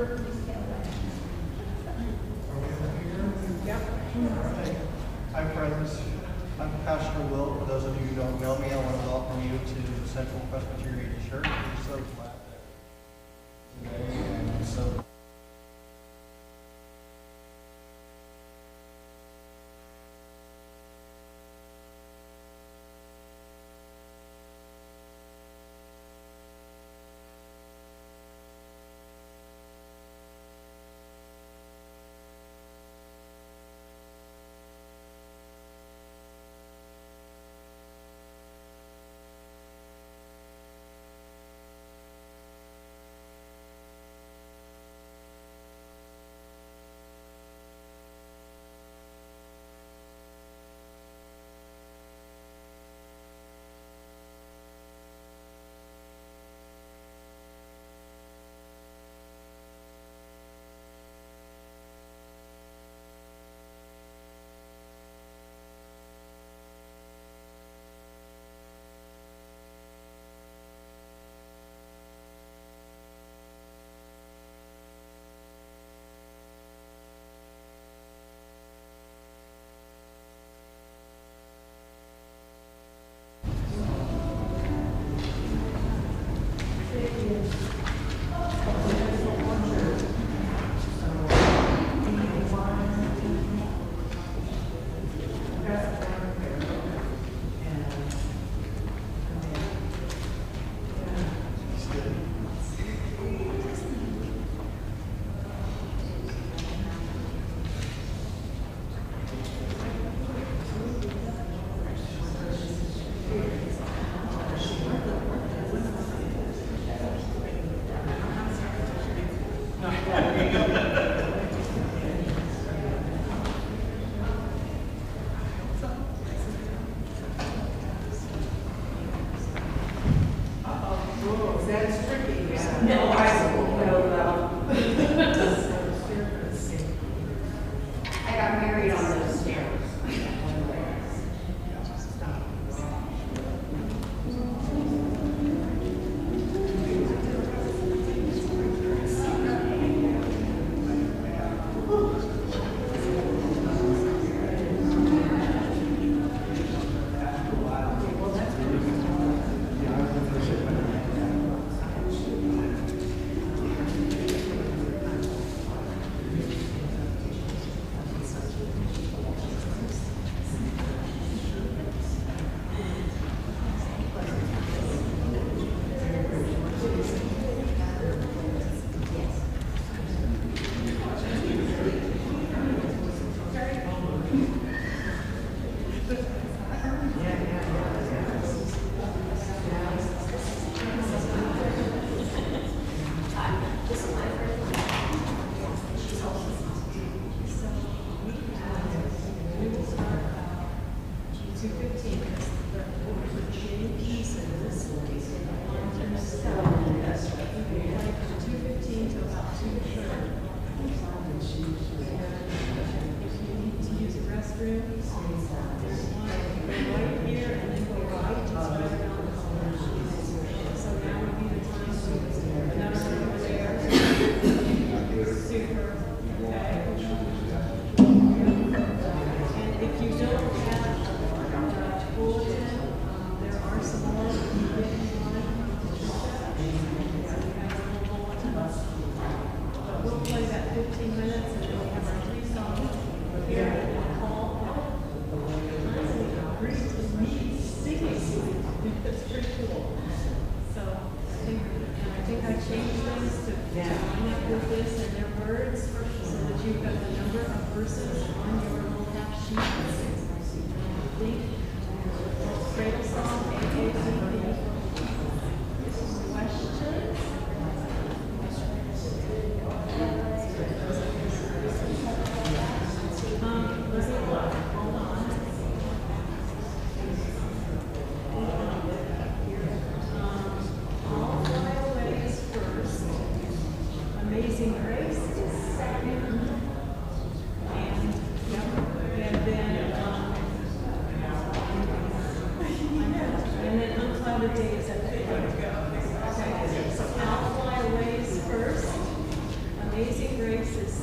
Hi friends, I'm Pastor Will. For those of you who don't know me, I want to welcome you to Central Presbyterian Church. We're so glad that today and so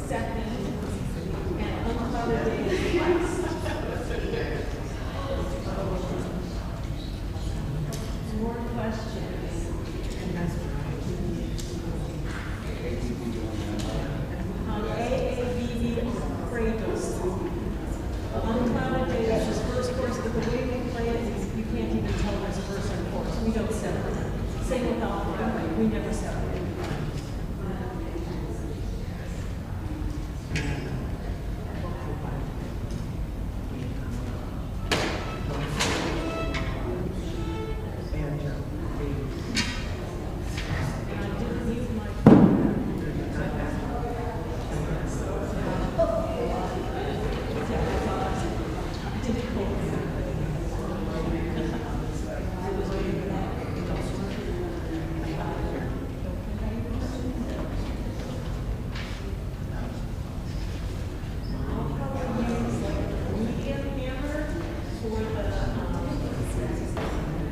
second, and unclouded days last. More questions? On AABB Kratos, unclouded days is first course, but the way we play it is you can't even tell there's first and course. We don't separate. Same with alpha, we never separate.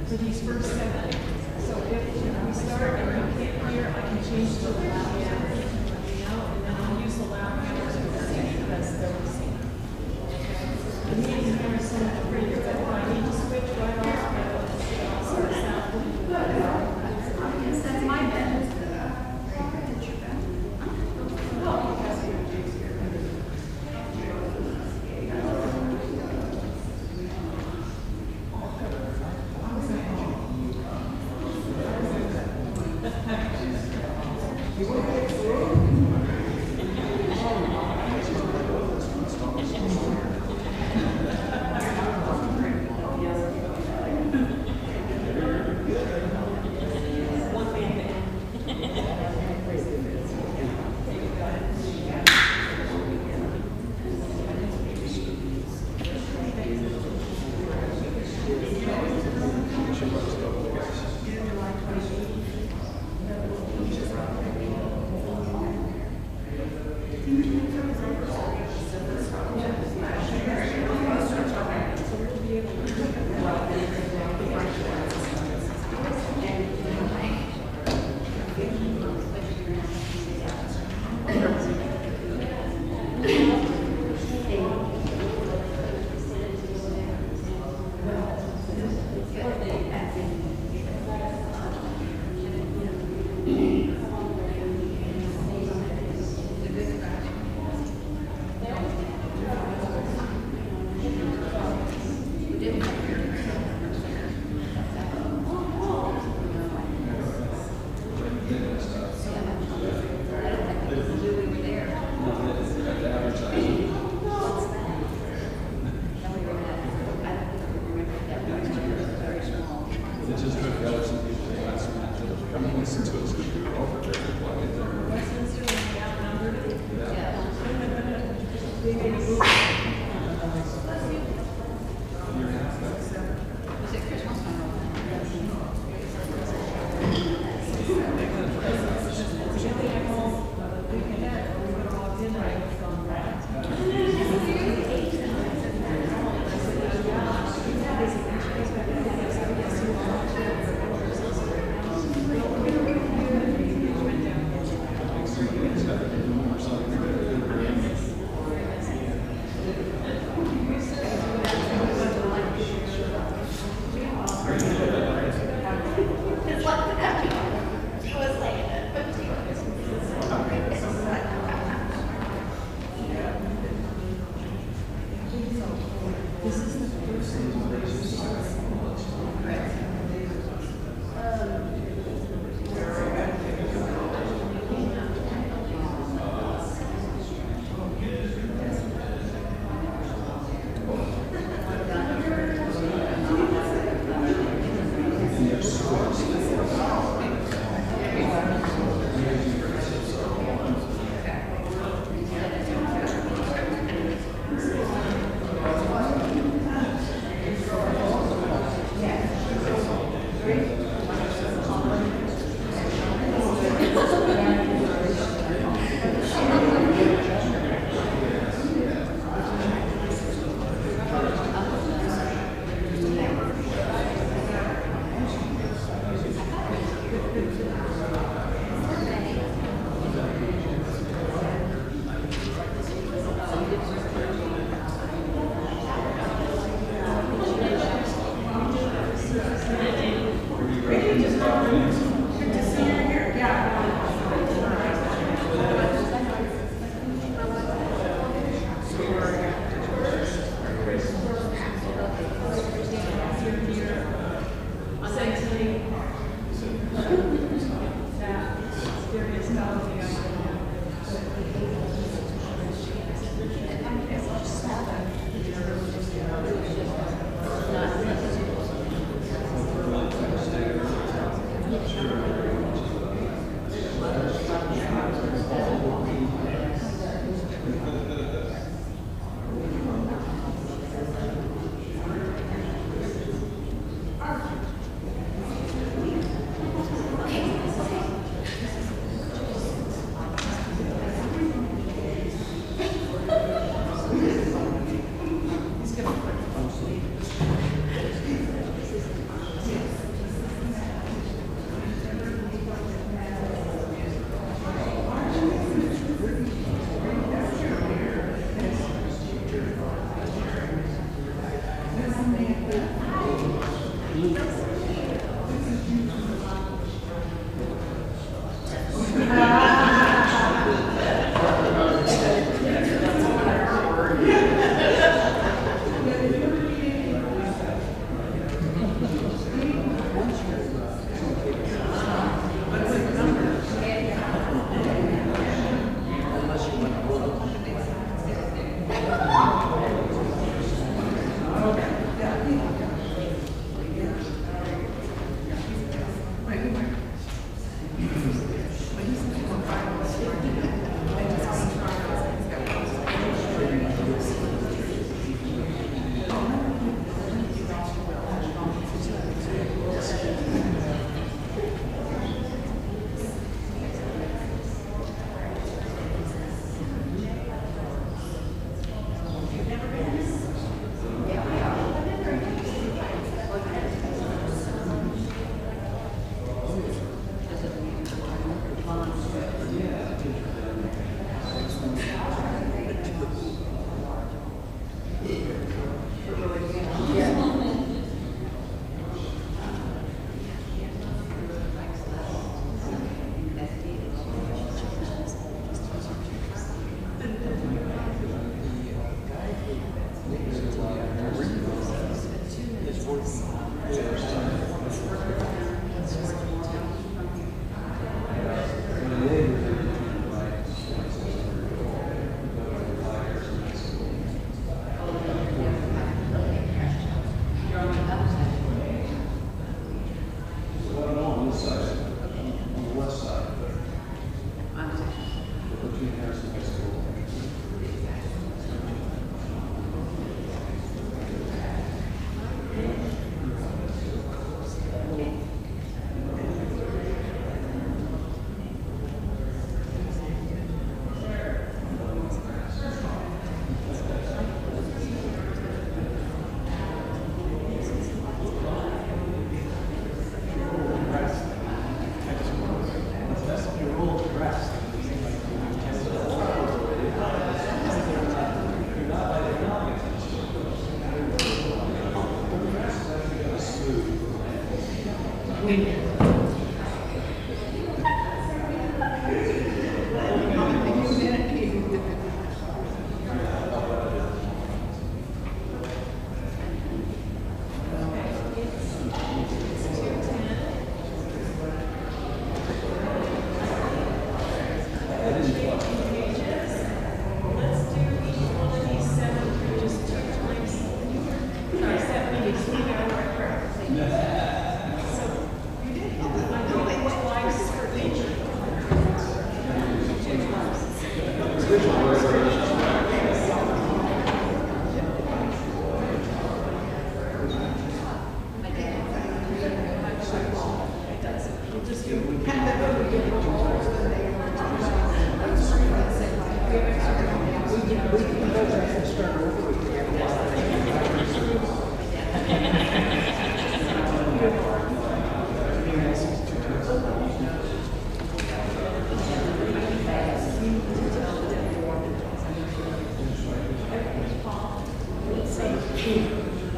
For these first 7. So if we start and we can't hear, I can change to the loud hammer, and then I'll use the loud hammers for the C because they're the same. The medium hammer is somewhat prettier, but if I need to switch right off, I'll start sound. Yes, that's my bed.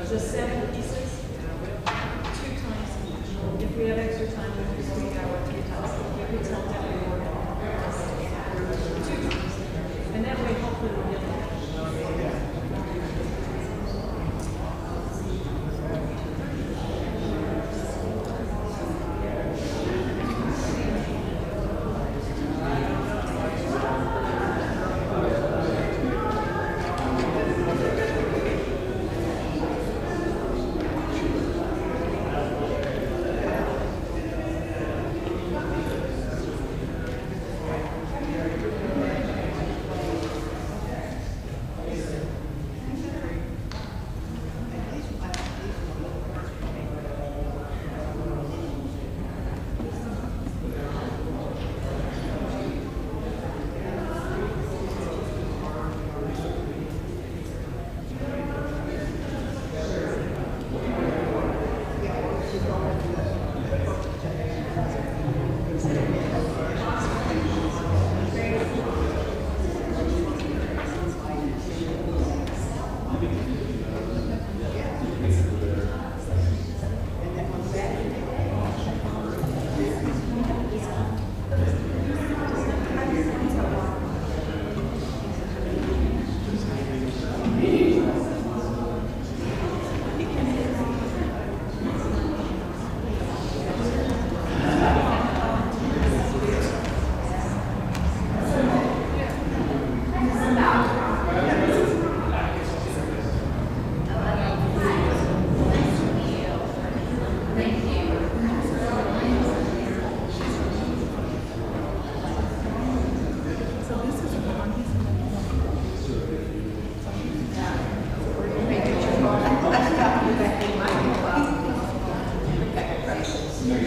The 7 pieces, 2 times We don't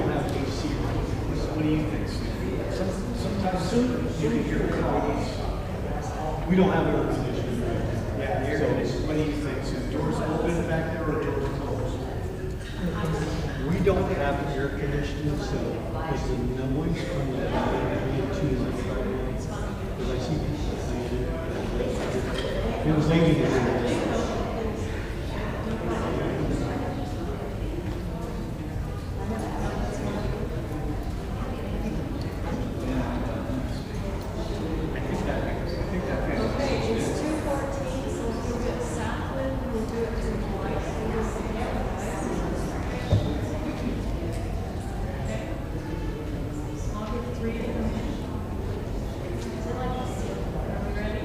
have AC right now. What do you think? Sometime soon, you can hear crowds. We don't have air conditioning right now. Yeah, air conditioning. What do you think? Is the doors open back there or doors closed? We don't have air conditioning, so is the noise from the too much right now? Because I see people saying it. It was raining. Okay, it's 2:14, so we'll do it Southland, we'll do it to White. Okay? I'll give 3 information. Are we ready?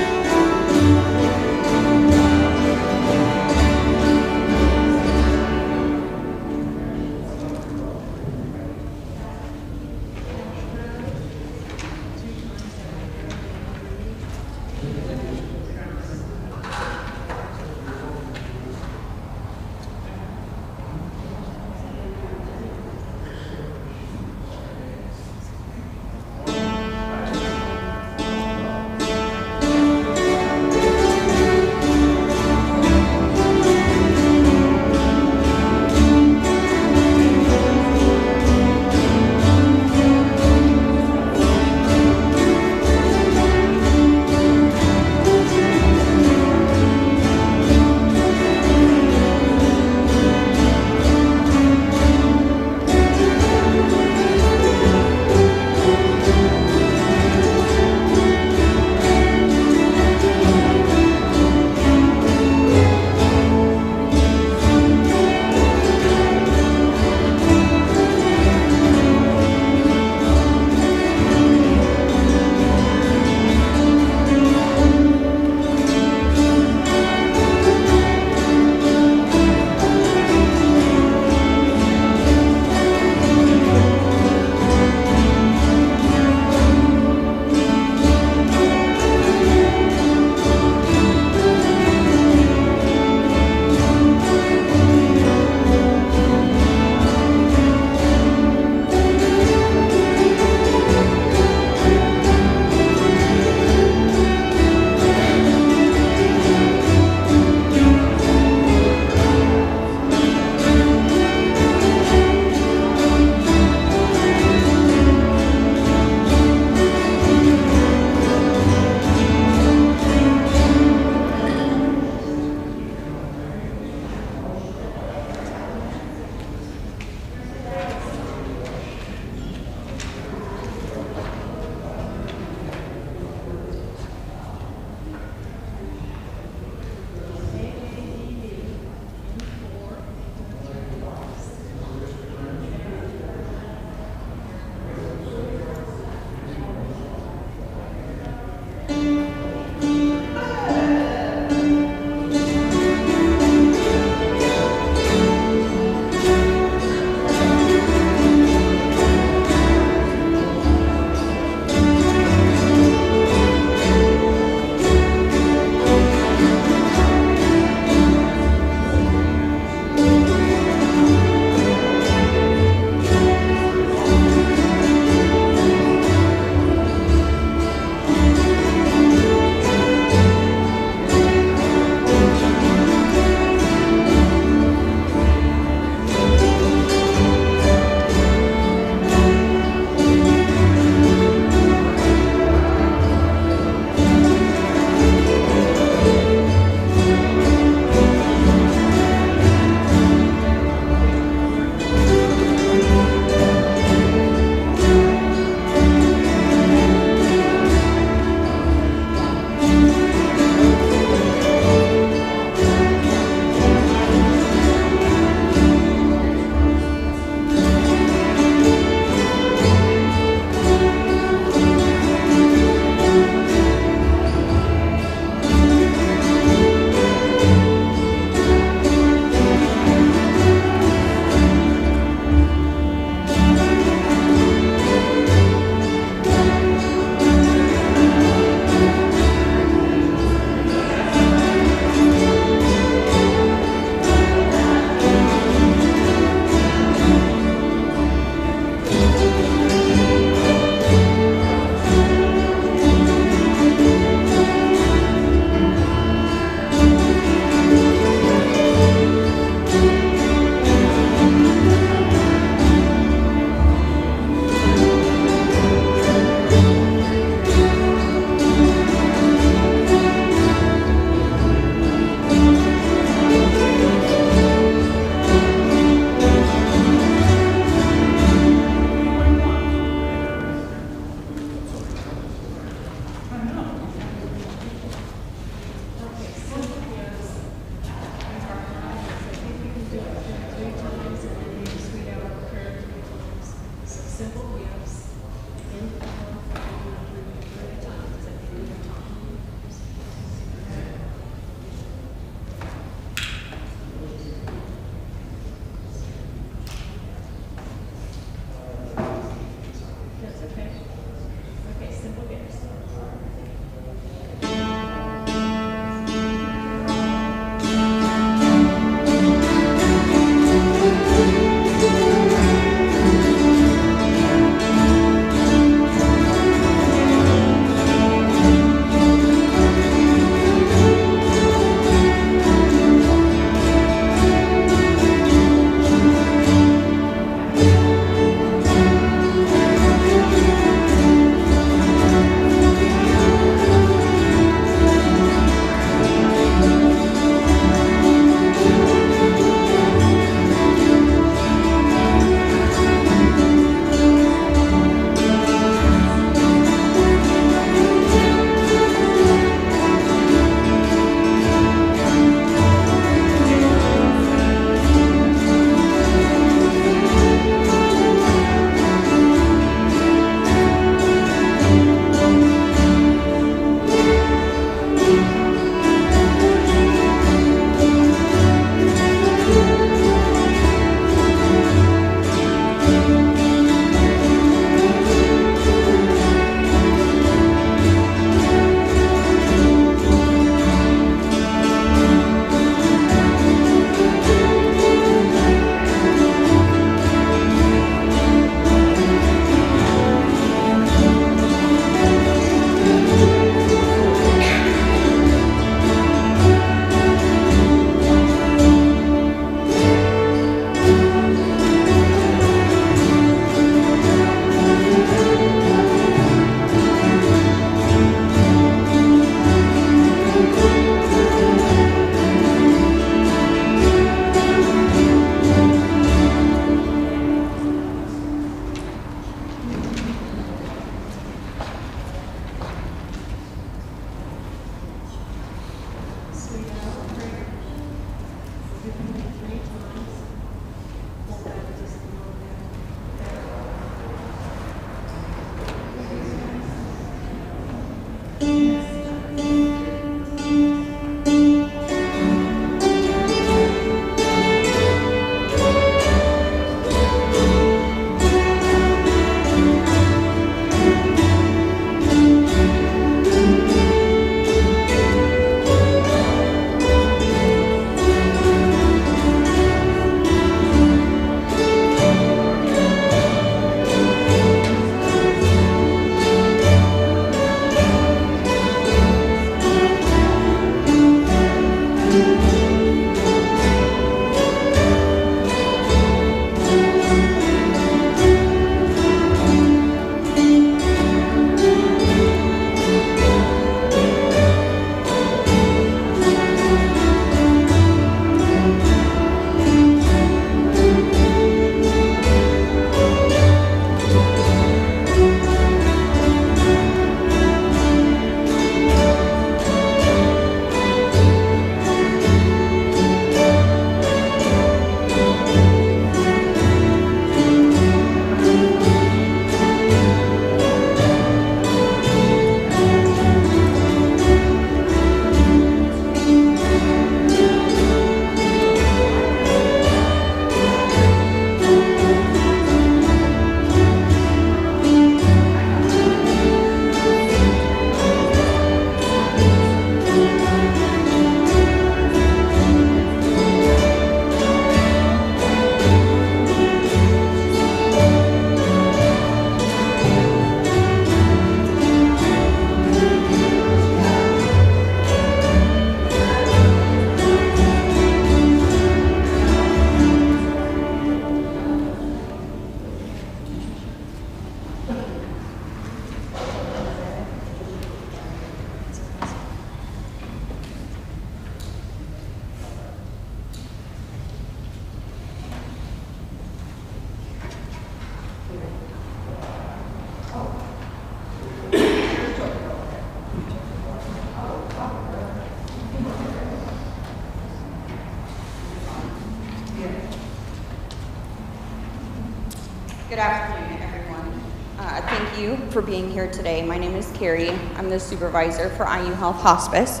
Good afternoon, everyone. Thank you for being here today. My name is Carrie. I'm the supervisor for IU Health Hospice.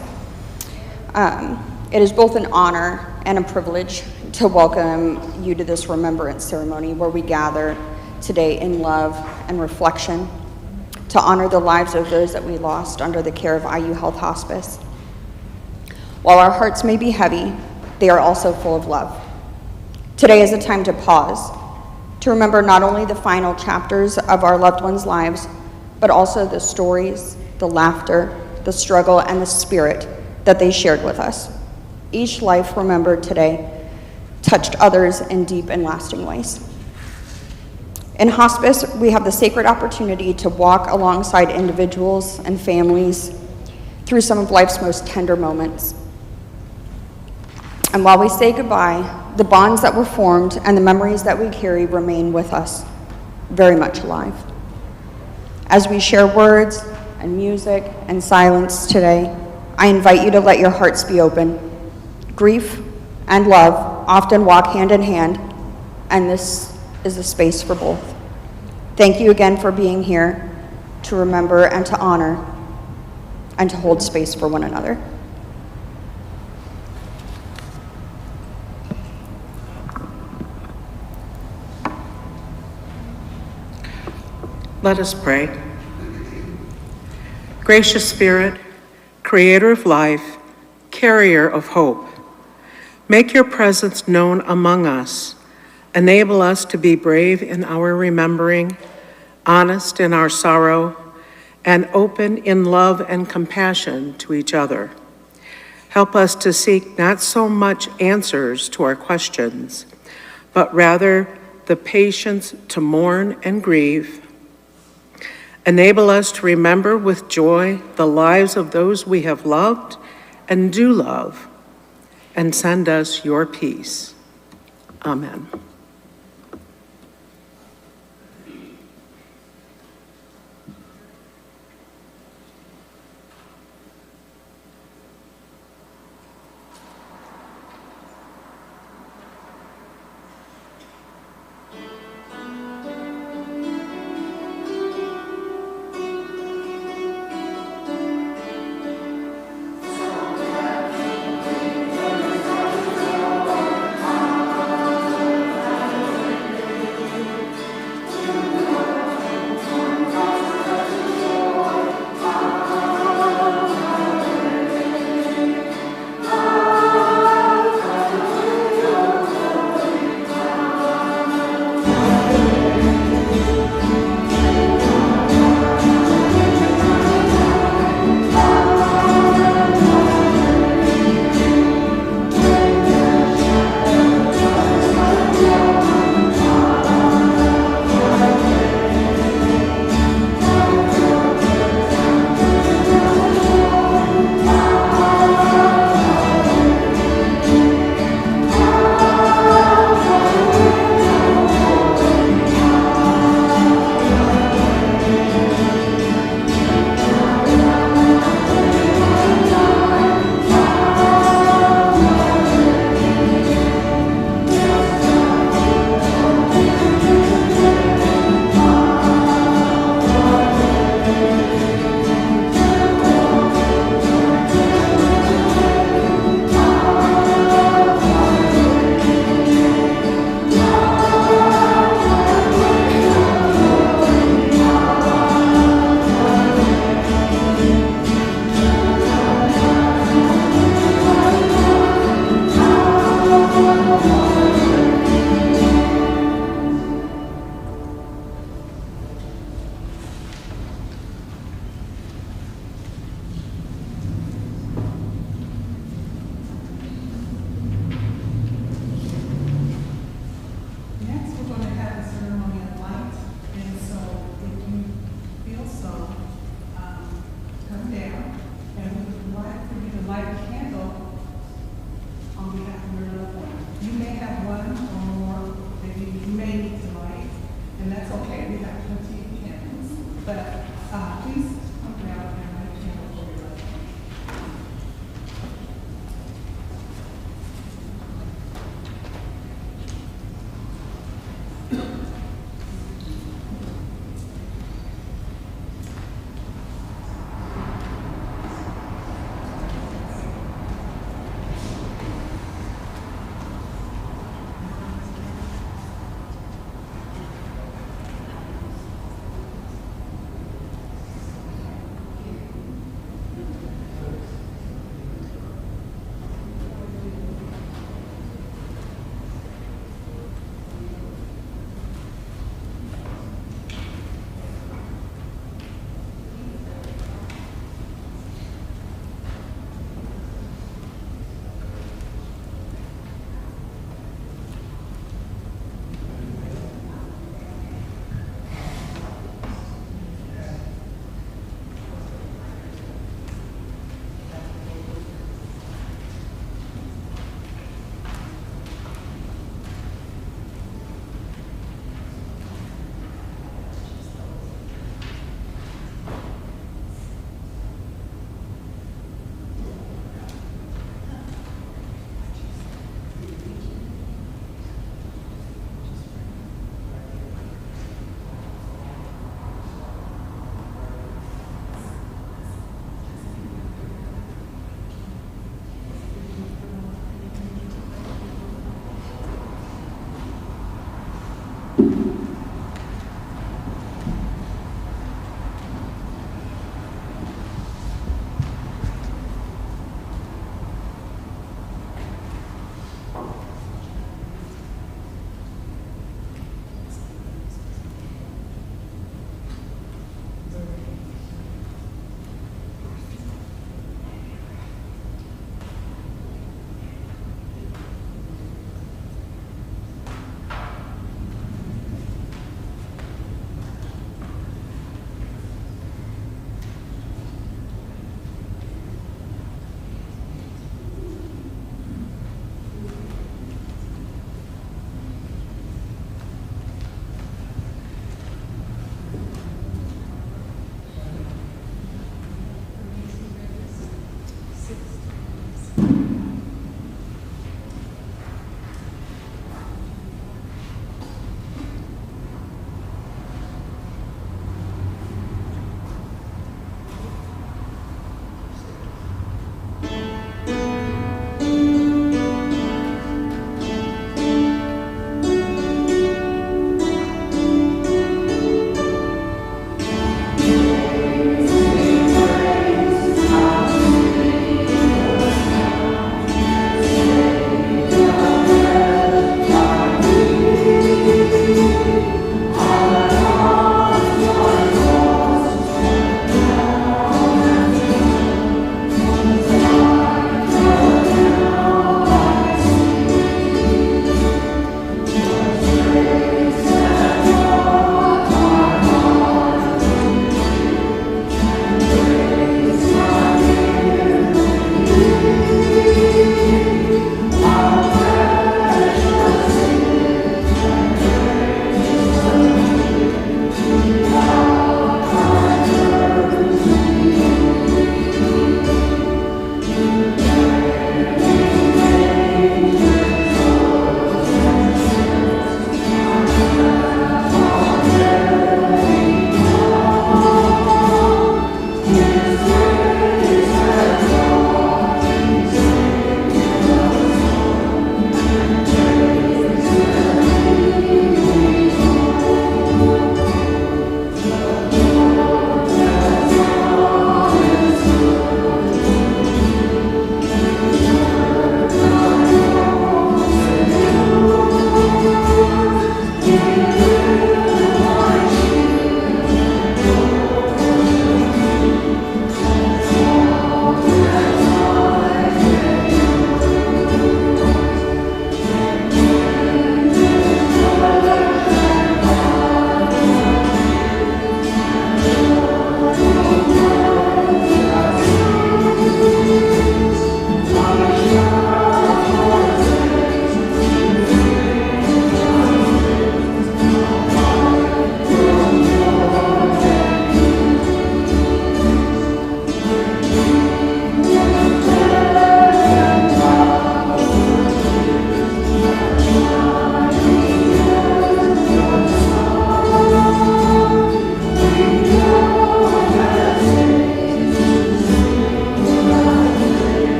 It is both an honor and a privilege to welcome you to this remembrance ceremony where we gather today in love and reflection to honor the lives of those that we lost under the care of IU Health Hospice. While our hearts may be heavy, they are also full of love. Today is a time to pause, to remember not only the final chapters of our loved ones' lives, but also the stories, the laughter, the struggle, and the spirit that they shared with us. Each life remembered today touched others in deep and lasting ways. In hospice, we have the sacred opportunity to walk alongside individuals and families through some of life's most tender moments. And while we say goodbye, the bonds that were formed and the memories that we carry remain with us, very much alive. As we share words and music and silence today, I invite you to let your hearts be open. Grief and love often walk hand in hand, and this is a space for both. Thank you again for being here to remember and to honor and to hold space for one another. Let us pray. Gracious Spirit, creator of life, carrier of hope, make your presence known among us. Enable us to be brave in our remembering, honest in our sorrow, and open in love and compassion to each other. Help us to seek not so much answers to our questions, but rather the patience to mourn and grieve. Enable us to remember with joy the lives of those we have loved and do love, and send us your peace. Amen.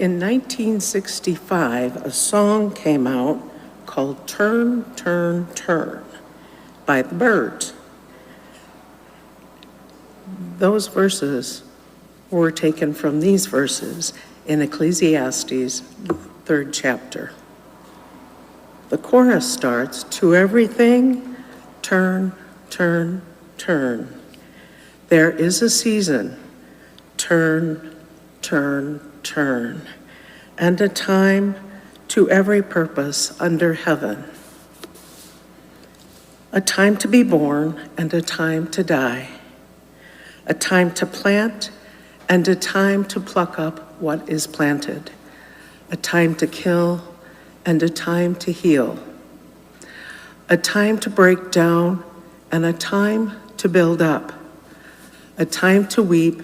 In 1965, a song came out called Turn, Turn, Turn by the Byrds. Those verses were taken from these verses in Ecclesiastes, 3rd chapter. The chorus starts, to everything, turn, turn, turn. There is a season, turn, turn, turn, and a time to every purpose under heaven. A time to be born and a time to die. A time to plant and a time to pluck up what is planted. A time to kill and a time to heal. A time to break down and a time to build up. A time to weep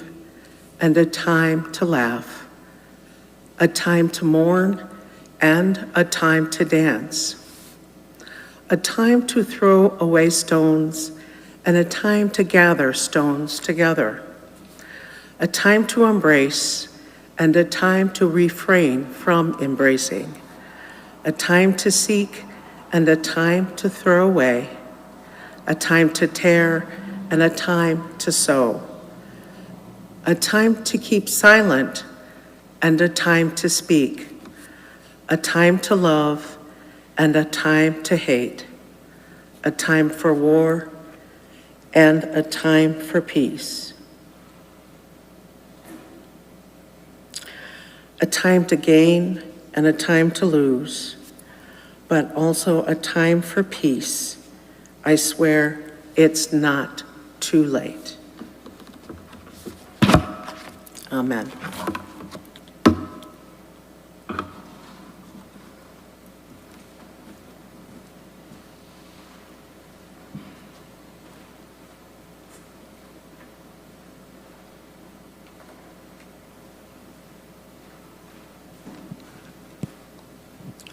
and a time to laugh. a time to mourn, and a time to dance, a time to throw away stones, and a time to gather stones together, a time to embrace, and a time to refrain from embracing, a time to seek, and a time to throw away, a time to tear, and a time to sow, a time to keep silent, and a time to speak, a time to love, and a time to hate, a time for war, and a time for peace, a time to gain and a time to lose, but also a time for peace. I swear it's not too late. Amen.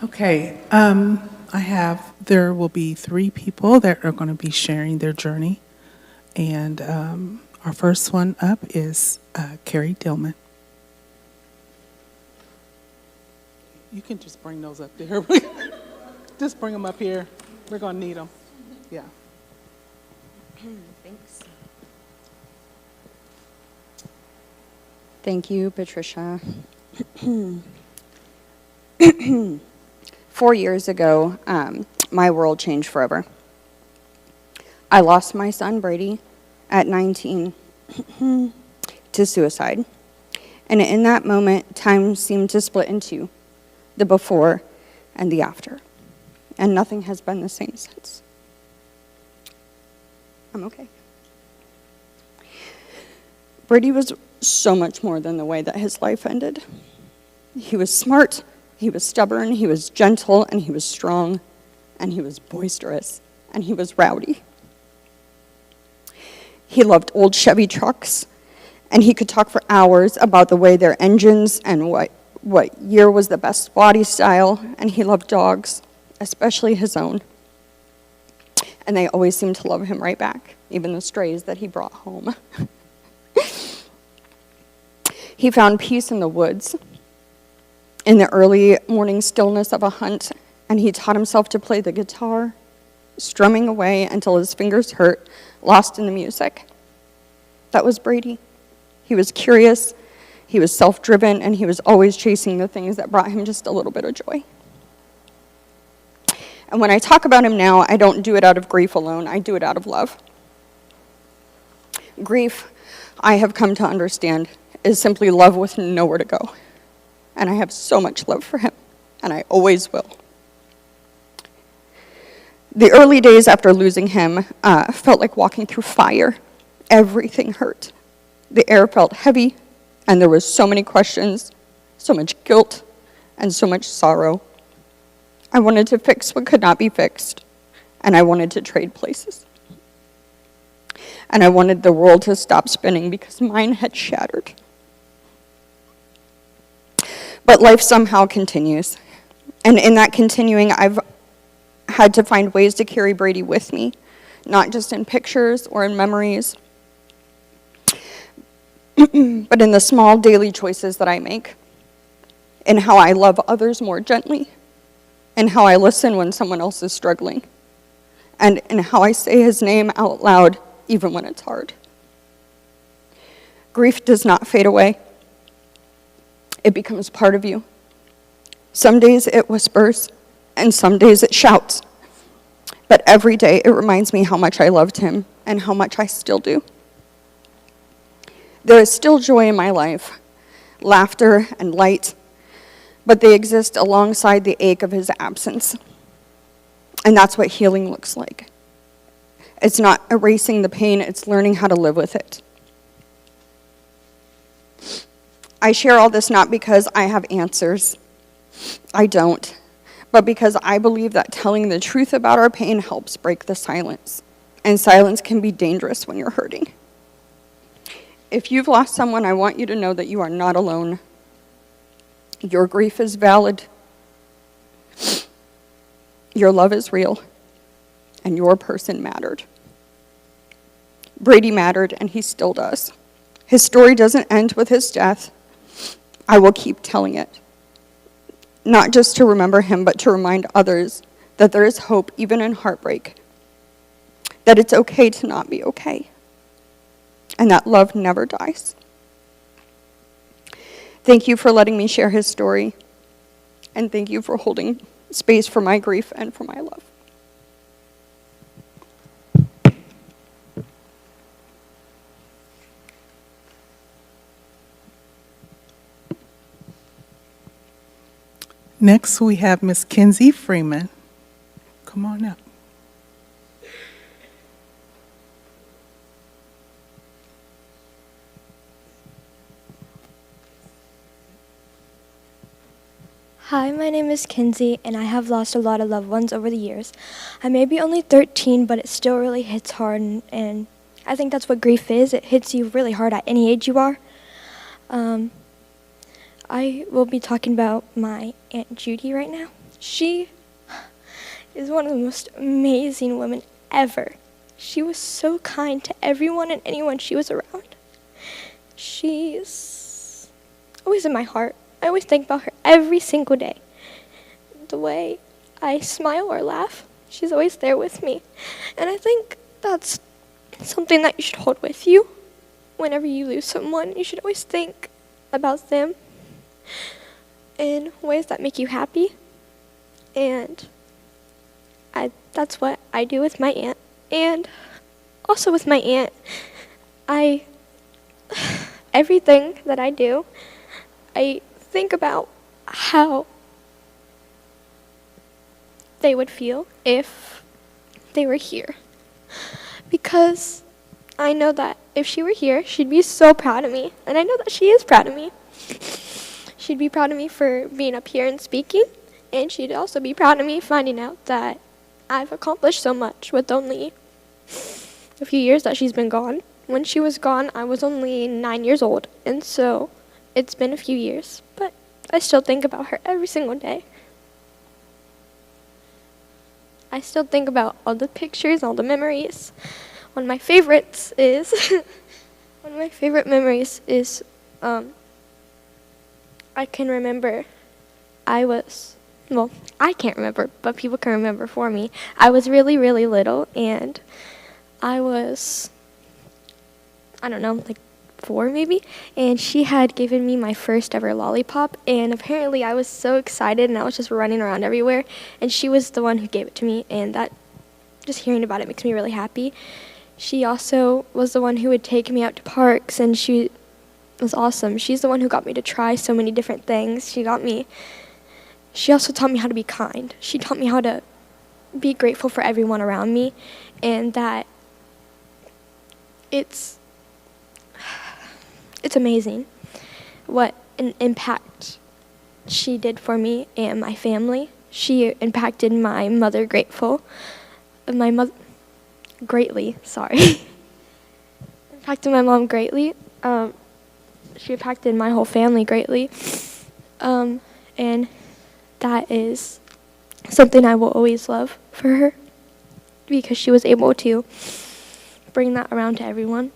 Okay, there will be 3 people that are going to be sharing their journey. And our first one up is Carrie Dillman. You can just bring those up there. Just bring them up here. We're going to need them. Yeah. Thanks. Thank you, Patricia. 4 years ago, my world changed forever. I lost my son, Brady, at 19 to suicide. And in that moment, time seemed to split in two, the before and the after. And nothing has been the same since. I'm okay. Brady was so much more than the way that his life ended. He was smart, he was stubborn, he was gentle, and he was strong, and he was boisterous, and he was rowdy. He loved old Chevy trucks, and he could talk for hours about the way their engines and what year was the best body style, and he loved dogs, especially his own. And they always seemed to love him right back, even the strays that he brought home. He found peace in the woods, in the early morning stillness of a hunt, and he taught himself to play the guitar, strumming away until his fingers hurt, lost in the music. That was Brady. He was curious, he was self-driven, and he was always chasing the things that brought him just a little bit of joy. And when I talk about him now, I don't do it out of grief alone, I do it out of love. Grief, I have come to understand, is simply love with nowhere to go. And I have so much love for him, and I always will. The early days after losing him felt like walking through fire. Everything hurt. The air felt heavy, and there was so many questions, so much guilt, and so much sorrow. I wanted to fix what could not be fixed, and I wanted to trade places. And I wanted the world to stop spinning because mine had shattered. But life somehow continues. And in that continuing, I've had to find ways to carry Brady with me, not just in pictures or in memories, but in the small daily choices that I make, in how I love others more gently, in how I listen when someone else is struggling, and in how I say his name out loud even when it's hard. Grief does not fade away. It becomes part of you. Some days it whispers, and some days it shouts. But every day it reminds me how much I loved him and how much I still do. There is still joy in my life, laughter and light, but they exist alongside the ache of his absence. And that's what healing looks like. It's not erasing the pain, it's learning how to live with it. I share all this not because I have answers. I don't. But because I believe that telling the truth about our pain helps break the silence. And silence can be dangerous when you're hurting. If you've lost someone, I want you to know that you are not alone. Your grief is valid. Your love is real. And your person mattered. Brady mattered, and he still does. His story doesn't end with his death. I will keep telling it. Not just to remember him, but to remind others that there is hope even in heartbreak. That it's okay to not be okay. And that love never dies. Thank you for letting me share his story. And thank you for holding space for my grief and for my love. Next, we have Miss Kinsey Freeman. Come on up. Hi, my name is Kinsey, and I have lost a lot of loved ones over the years. I may be only 13, but it still really hits hard, and I think that's what grief is. It hits you really hard at any age you are. I will be talking about my Aunt Judy right now. She is one of the most amazing women ever. She was so kind to everyone and anyone she was around. She's always in my heart. I always think about her every single day. The way I smile or laugh, she's always there with me. And I think that's something that you should hold with you. Whenever you lose someone, you should always think about them in ways that make you happy. And that's what I do with my aunt. And also with my aunt, everything that I do, I think about how they would feel if they were here. Because I know that if she were here, she'd be so proud of me. And I know that she is proud of me. She'd be proud of me for being up here and speaking. And she'd also be proud of me finding out that I've accomplished so much with only a few years that she's been gone. When she was gone, I was only 9 years old. And so it's been a few years. But I still think about her every single day. I still think about all the pictures, all the memories. One of my favorites is, I can remember I can't remember, but people can remember for me. I was really, really little, and I was, I don't know, like 4 maybe, and she had given me my first ever lollipop, and apparently I was so excited, and I was just running around everywhere, and she was the one who gave it to me, and that, just hearing about it makes me really happy. She also was the one who would take me out to parks, and she was awesome. She's the one who got me to try so many different things. She also taught me how to be kind. She taught me how to be grateful for everyone around me, and that it's amazing what an impact she did for me and my family. She impacted my mother greatly, impacted my mom greatly. She impacted my whole family greatly. And that is something I will always love for her, because she was able to bring that around to everyone.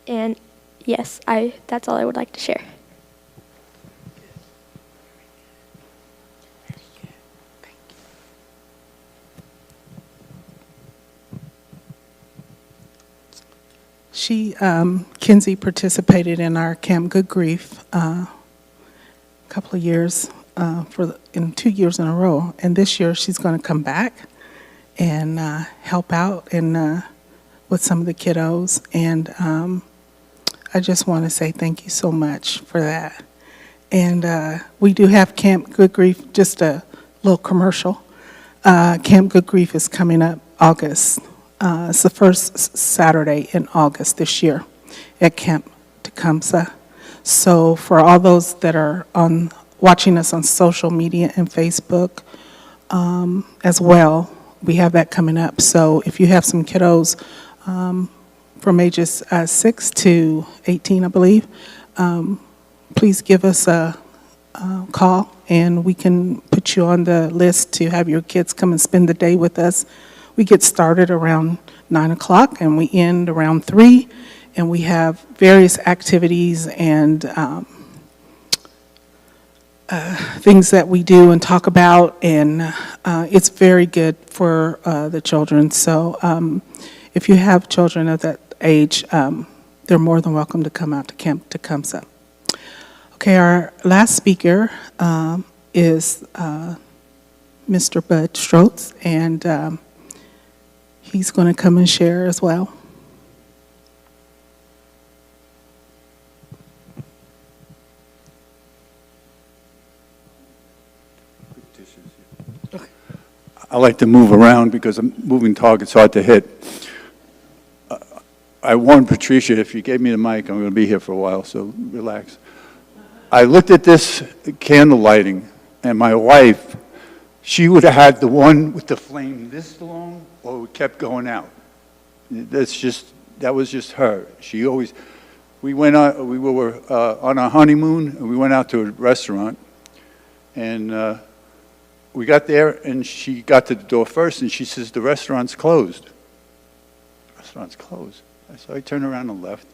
And yes, that's all I would like to share. Kinsey participated in our Camp Good Grief a couple of years, in 2 years in a row. And this year she's going to come back and help out with some of the kiddos. And I just want to say thank you so much for that. And we do have Camp Good Grief, just a little commercial. Camp Good Grief is coming up August. It's the first Saturday in August this year at Camp Tecumseh. So for all those that are watching us on social media and Facebook as well, we have that coming up. So if you have some kiddos from ages 6 to 18, I believe, please give us a call, and we can put you on the list to have your kids come and spend the day with us. We get started around 9 o'clock, and we end around 3, and we have various activities and things that we do and talk about, and it's very good for the children. So if you have children of that age, they're more than welcome to come out to Camp Tecumseh. Okay, our last speaker is Mr. Bud Strotz, and he's going to come and share as well. I like to move around because a moving target's hard to hit. I warned Patricia, if you gave me the mic, I'm going to be here for a while, so relax. I looked at this candle lighting, and my wife, she would have had the one with the flame this long, or it kept going out. That was just her. She always, we were on our honeymoon, and we went out to a restaurant, and we got there, and she got to the door first, and she says, "The restaurant's closed." The restaurant's closed. So I turned around and left,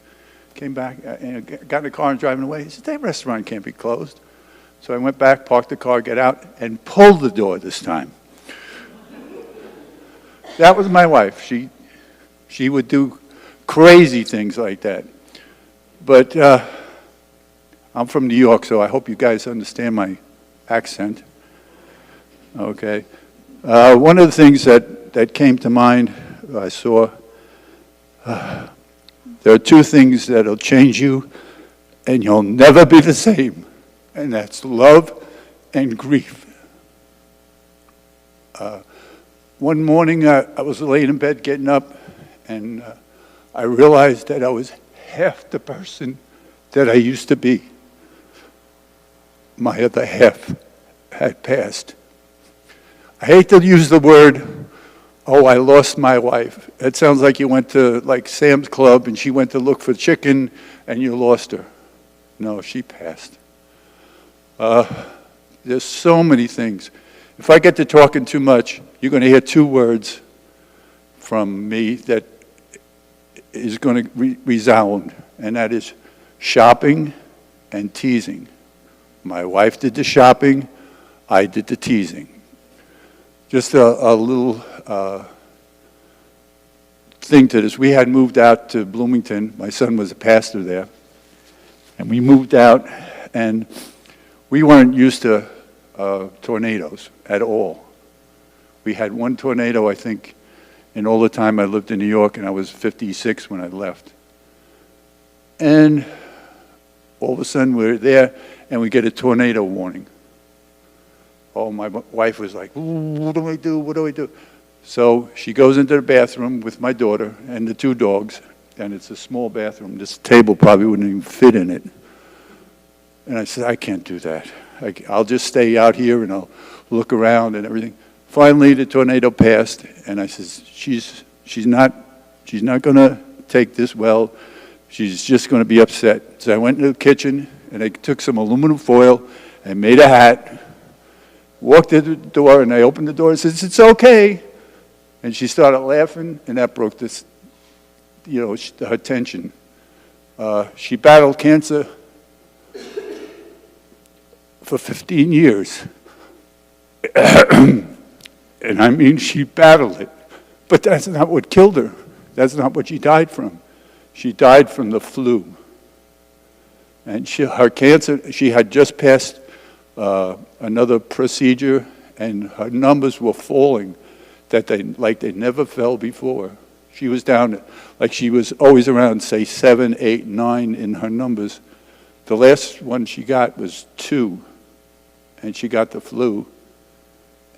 came back, and got in the car and driving away. He said, "That restaurant can't be closed." So I went back, parked the car, got out, and pulled the door this time. That was my wife. She would do crazy things like that. But I'm from New York, so I hope you guys understand my accent. Okay. One of the things that came to mind, I saw, there are two things that'll change you, and you'll never be the same, and that's love and grief. One morning, I was laying in bed getting up, and I realized that I was half the person that I used to be. My other half had passed. I hate to use the word, "Oh, I lost my wife." It sounds like you went to like Sam's Club and she went to look for chicken and you lost her. No, she passed. There's so many things. If I get to talking too much, you're going to hear two words from me that is going to resound, and that is shopping and teasing. My wife did the shopping, I did the teasing. Just a little thing to this. We had moved out to Bloomington. My son was a pastor there. And we moved out, and we weren't used to tornadoes at all. We had one tornado, I think, in all the time I lived in New York, and I was 56 when I left. And all of a sudden we're there, and we get a tornado warning. Oh, my wife was like, "What do I do? What do I do?" So she goes into the bathroom with my daughter and the two dogs, and it's a small bathroom. This table probably wouldn't even fit in it. And I said, "I can't do that. I'll just stay out here and I'll look around and everything." Finally, the tornado passed, and I said, she's not going to take this well. She's just going to be upset. So I went into the kitchen, and I took some aluminum foil and made a hat. Walked to the door, and I opened the door and said, "It's okay." And she started laughing, and that broke this, her tension. She battled cancer for 15 years. And I mean, she battled it. But that's not what killed her. That's not what she died from. She died from the flu. And her cancer, she had just passed another procedure, and her numbers were falling like they never fell before. She was down, like she was always around, say, 7, 8, 9 in her numbers. The last one she got was 2, and she got the flu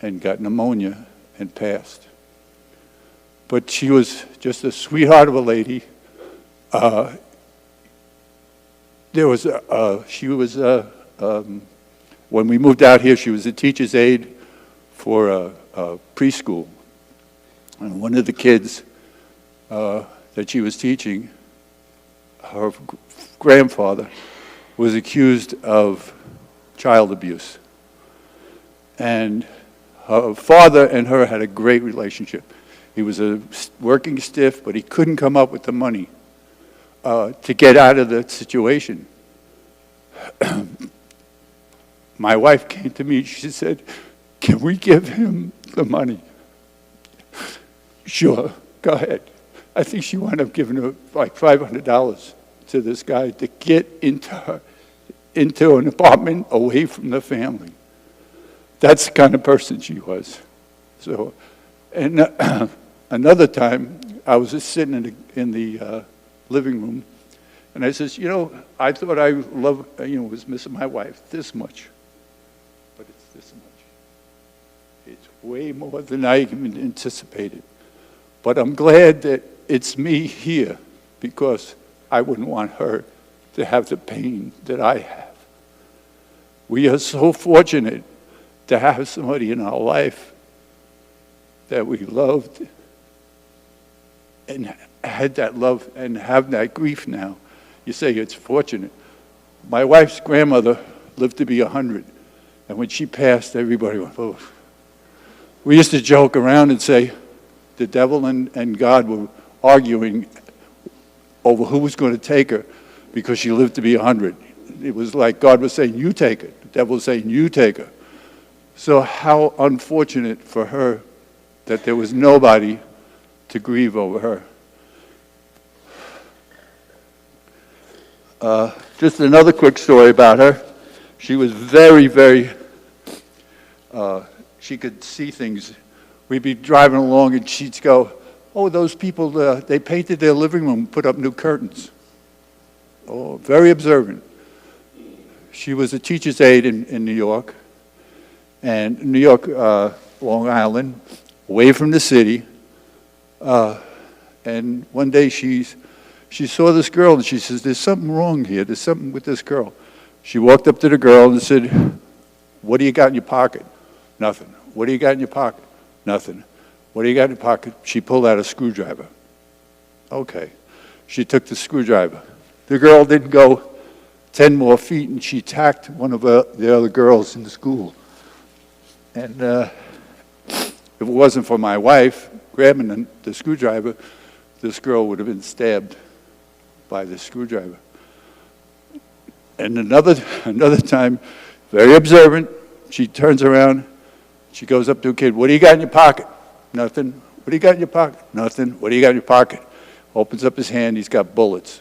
and got pneumonia and passed. But she was just a sweetheart of a lady. When we moved out here, she was a teacher's aide for a preschool. And one of the kids that she was teaching, her grandfather, was accused of child abuse. And her father and her had a great relationship. He was a working stiff, but he couldn't come up with the money to get out of the situation. My wife came to me, she said, "Can we give him the money?" Sure, go ahead. I think she wound up giving her like $500 to this guy to get into an apartment away from the family. That's the kind of person she was. So, and another time, I was just sitting in the living room, and I says, I thought I was missing my wife this much, but it's this much. It's way more than I even anticipated. But I'm glad that it's me here, because I wouldn't want her to have the pain that I have. We are so fortunate to have somebody in our life that we loved and had that love and have that grief now. You say it's fortunate. My wife's grandmother lived to be 100, and when she passed, everybody went, oh. We used to joke around and say the devil and God were arguing over who was going to take her because she lived to be 100. It was like God was saying, you take her. The devil was saying, you take her. So how unfortunate for her that there was nobody to grieve over her. Just another quick story about her. She was very, very, she could see things. We'd be driving along and she'd go, oh, those people, they painted their living room, put up new curtains. Oh, very observant. She was a teacher's aide in New York, and New York, Long Island, away from the city. And one day she saw this girl and she says, there's something wrong here. There's something with this girl. She walked up to the girl and said, what do you got in your pocket? Nothing. What do you got in your pocket? Nothing. What do you got in your pocket? She pulled out a screwdriver. Okay. She took the screwdriver. The girl didn't go 10 more feet, and she attacked one of the other girls in the school. And if it wasn't for my wife grabbing the screwdriver, this girl would have been stabbed by the screwdriver. And another time, very observant, she turns around, she goes up to a kid, what do you got in your pocket? Nothing. What do you got in your pocket? Nothing. What do you got in your pocket? Opens up his hand, he's got bullets.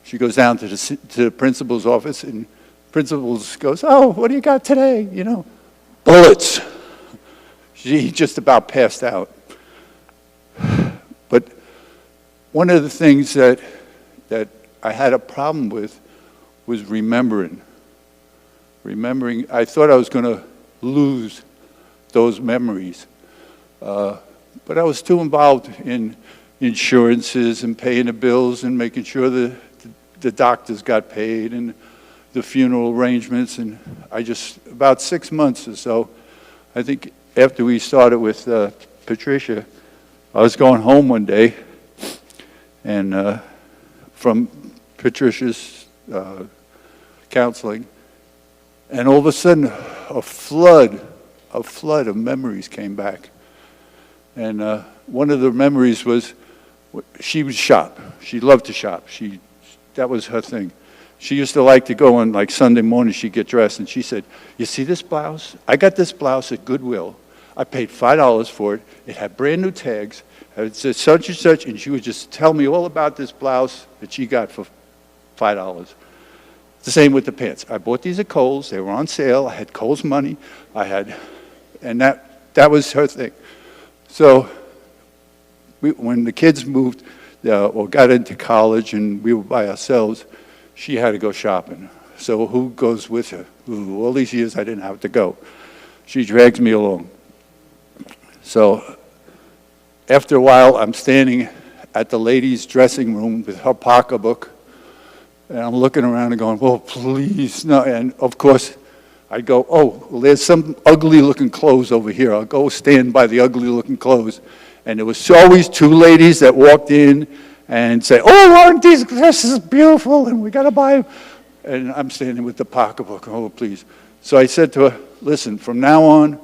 She goes down to the principal's office, and principal goes, oh, what do you got today? Bullets. She just about passed out. But one of the things that I had a problem with was remembering. I thought I was going to lose those memories. But I was too involved in insurances and paying the bills and making sure the doctors got paid and the funeral arrangements. And about 6 months or so, I think after we started with Patricia, I was going home one day, and from Patricia's counseling, and all of a sudden a flood of memories came back. And one of the memories was she would shop. She loved to shop. That was her thing. She used to like to go on, like Sunday morning, she'd get dressed, and she said, you see this blouse? I got this blouse at Goodwill. I paid $5 for it. It had brand new tags. It said such and such, and she would just tell me all about this blouse that she got for $5. The same with the pants. I bought these at Kohl's. They were on sale. I had Kohl's money. And that was her thing. So when the kids moved or got into college and we were by ourselves, she had to go shopping. So who goes with her? Ooh, all these years I didn't have to go. She drags me along. So after a while, I'm standing at the ladies' dressing room with her pocketbook, and I'm looking around and going, oh, please, no. And of course, I go, oh, well, there's some ugly-looking clothes over here. I'll go stand by the ugly-looking clothes. And there was always two ladies that walked in and say, oh, aren't these dresses beautiful? And we got to buy them. And I'm standing with the pocketbook, oh, please. So I said to her, listen, from now on,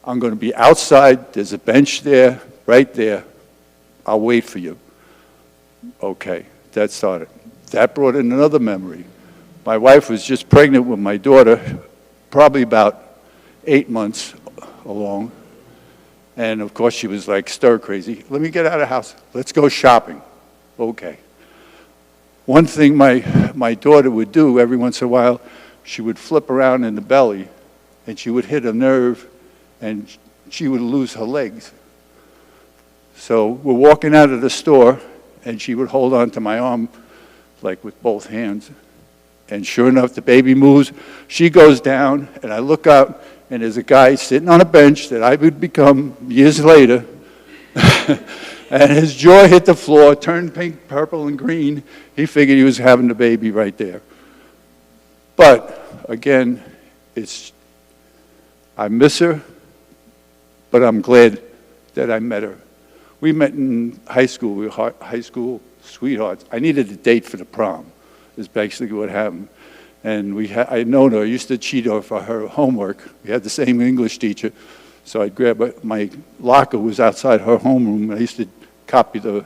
I'm going to be outside. There's a bench there, right there. I'll wait for you. Okay, that started. That brought in another memory. My wife was just pregnant with my daughter, probably about 8 months along. And of course, she was like stir crazy. Let me get out of the house. Let's go shopping. Okay. One thing my daughter would do every once in a while, she would flip around in the belly and she would hit a nerve and she would lose her legs. So we're walking out of the store and she would hold on to my arm like with both hands. And sure enough, the baby moves. She goes down and I look up and there's a guy sitting on a bench that I would become years later. And his jaw hit the floor, turned pink, purple, and green. He figured he was having the baby right there. But again, I miss her, but I'm glad that I met her. We met in high school. We were high school sweethearts. I needed a date for the prom, is basically what happened. And I'd known her. I used to cheat her for her homework. We had the same English teacher. So I'd grab my locker was outside her homeroom. And I used to copy the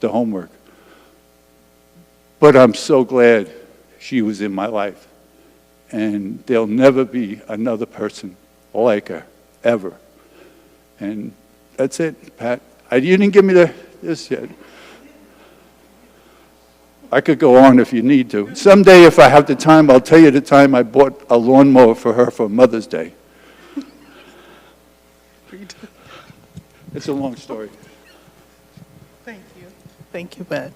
homework. But I'm so glad she was in my life. And there'll never be another person like her, ever. And that's it, Pat. You didn't give me this yet. I could go on if you need to. Someday, if I have the time, I'll tell you the time I bought a lawnmower for her for Mother's Day. It's a long story. Thank you. Thank you, Bud.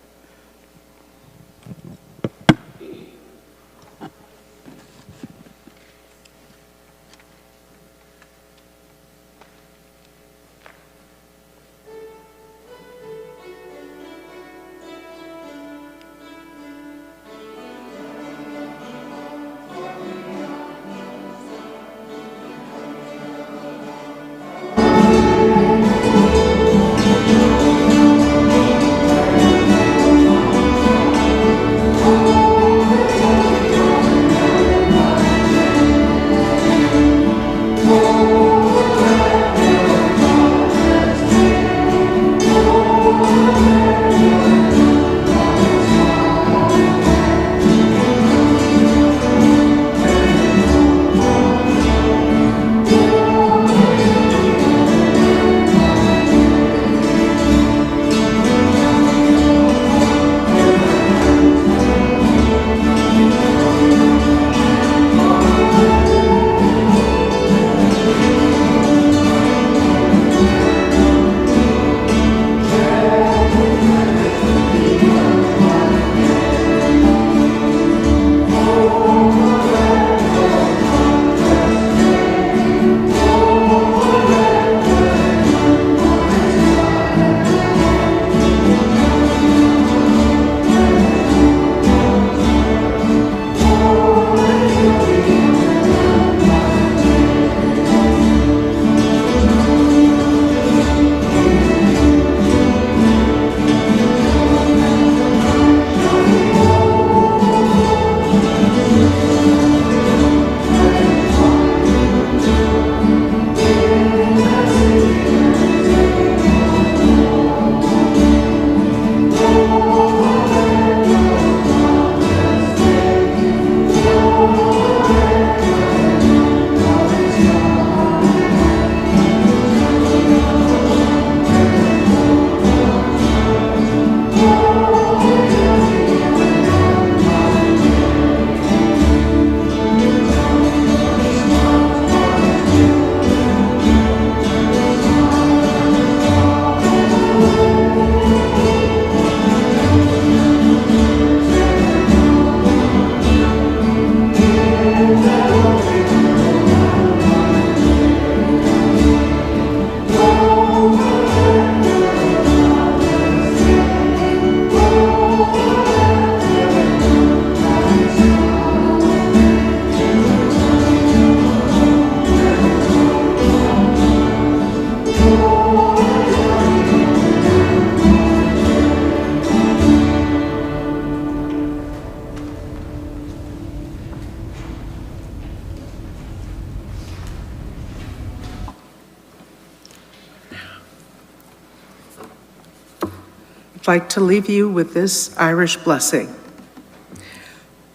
I'd like to leave you with this Irish blessing.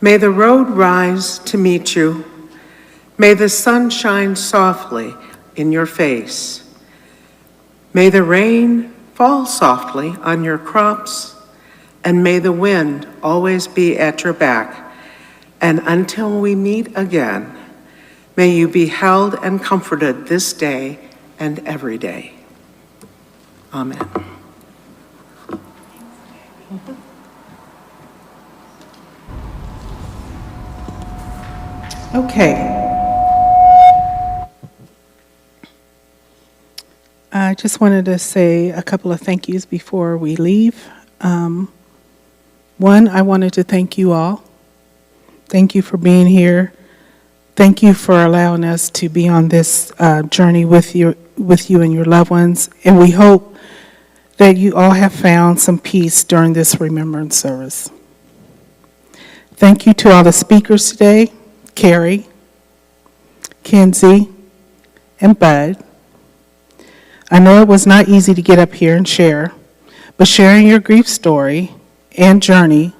May the road rise to meet you. May the sun shine softly in your face. May the rain fall softly on your crops, and may the wind always be at your back. And until we meet again, may you be held and comforted this day and every day. Amen. Okay. I just wanted to say a couple of thank yous before we leave. One, I wanted to thank you all. Thank you for being here. Thank you for allowing us to be on this journey with you and your loved ones. And we hope that you all have found some peace during this remembrance service. Thank you to all the speakers today, Carrie, Kenzie, and Bud. I know it was not easy to get up here and share, but sharing your grief story and journey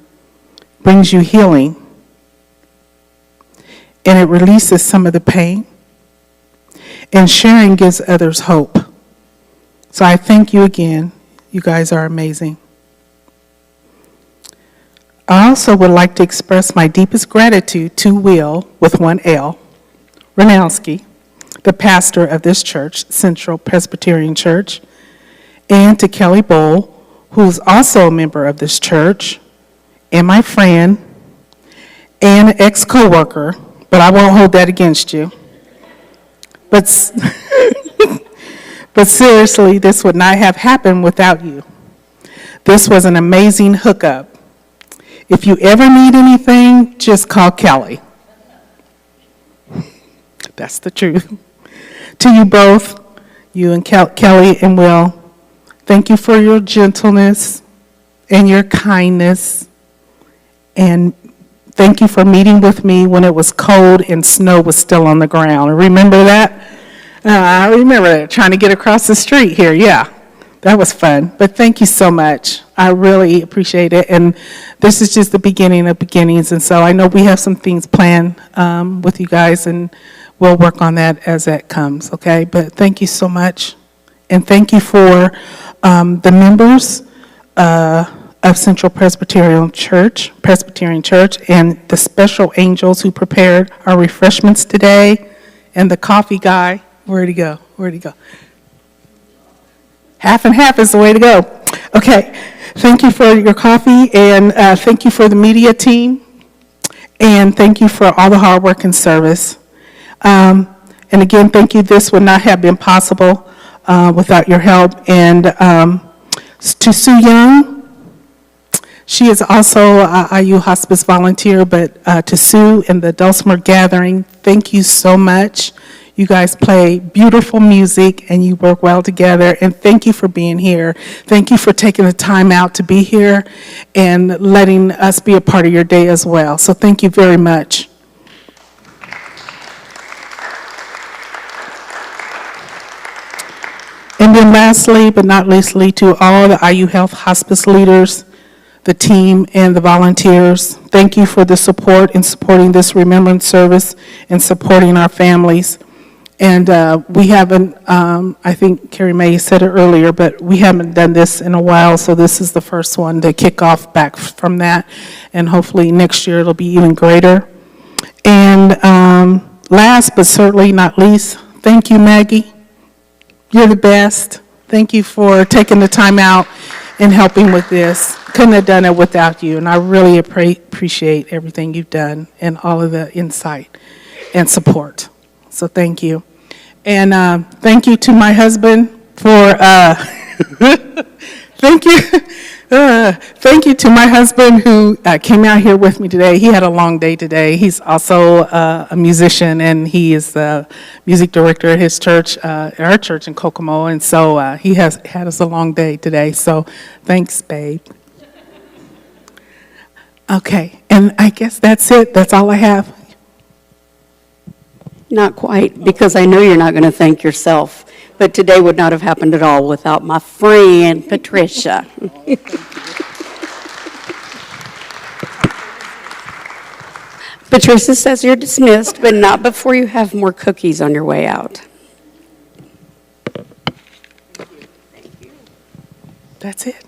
brings you healing, and it releases some of the pain, and sharing gives others hope. So I thank you again. You guys are amazing. I also would like to express my deepest gratitude to Will, with one L, Ranowski, the pastor of this church, Central Presbyterian Church, and to Kelly Bowl, who is also a member of this church, and my friend, and an ex-coworker, but I won't hold that against you. But seriously, this would not have happened without you. This was an amazing hookup. If you ever need anything, just call Kelly. That's the truth. To you both, you and Kelly and Will, thank you for your gentleness and your kindness. And thank you for meeting with me when it was cold and snow was still on the ground. Remember that? I remember that, trying to get across the street here. Yeah, that was fun. But thank you so much. I really appreciate it. And this is just the beginning of beginnings. And so I know we have some things planned with you guys, and we'll work on that as that comes, okay? But thank you so much. And thank you for the members of Central Presbyterian Church, and the special angels who prepared our refreshments today, and the coffee guy. Where'd he go? Half and half is the way to go. Okay, thank you for your coffee, and thank you for the media team, and thank you for all the hard work and service. And again, thank you. This would not have been possible without your help. And to Sue Young, she is also a IU Hospice volunteer, but to Sue and the Dulcimer Gathering, thank you so much. You guys play beautiful music and you work well together, and thank you for being here. Thank you for taking the time out to be here and letting us be a part of your day as well. So thank you very much. And then lastly, but not leastly, to all the IU Health Hospice leaders, the team, and the volunteers, thank you for the support in supporting this remembrance service and supporting our families. And we haven't, I think Carrie Mae said it earlier, but we haven't done this in a while, so this is the first one to kick off back from that. And hopefully next year it'll be even greater. And last but certainly not least, thank you, Maggie. You're the best. Thank you for taking the time out and helping with this. Couldn't have done it without you, and I really appreciate everything you've done and all of the insight and support. So thank you. And thank you to my husband for, thank you to my husband who came out here with me today. He had a long day today. He's also a musician, and he is the music director at his church, our church in Kokomo. And so he has had us a long day today. So thanks, babe. Okay, and I guess that's it. That's all I have. Not quite, because I know you're not going to thank yourself. But today would not have happened at all without my friend, Patricia. Patricia says you're dismissed, but not before you have more cookies on your way out. That's it.